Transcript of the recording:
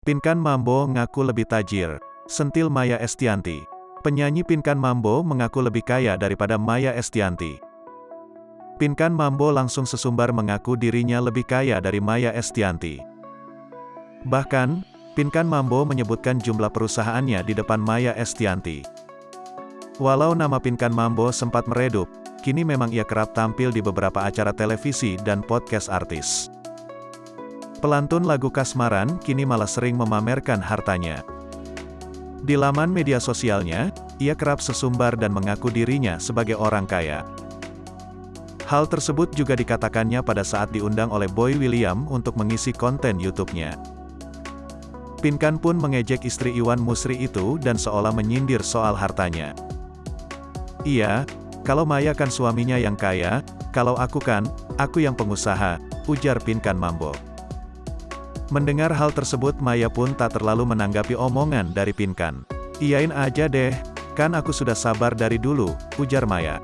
Pinkan Mambo ngaku lebih tajir, sentil Maya Estianty. Penyanyi Pinkan Mambo mengaku lebih kaya daripada Maya Estianty. Pinkan Mambo langsung sesumbar mengaku dirinya lebih kaya dari Maya Estianty. Bahkan, Pinkan Mambo menyebutkan jumlah perusahaannya di depan Maya Estianty. Walau nama Pinkan Mambo sempat meredup, kini memang ia kerap tampil di beberapa acara televisi dan podcast artis. Pelantun lagu kasmaran kini malah sering memamerkan hartanya. Di laman media sosialnya, ia kerap sesumbar dan mengaku dirinya sebagai orang kaya. Hal tersebut juga dikatakannya pada saat diundang oleh Boy William untuk mengisi konten YouTube-nya. Pinkan pun mengejek istri Iwan Musri itu dan seolah menyindir soal hartanya. Iya, kalau Maya kan suaminya yang kaya, kalau aku yang pengusaha, ujar Pinkan Mambo. Mendengar hal tersebut Maya pun tak terlalu menanggapi omongan dari Pinkan. Iyain aja deh, kan aku sudah sabar dari dulu, ujar Maya.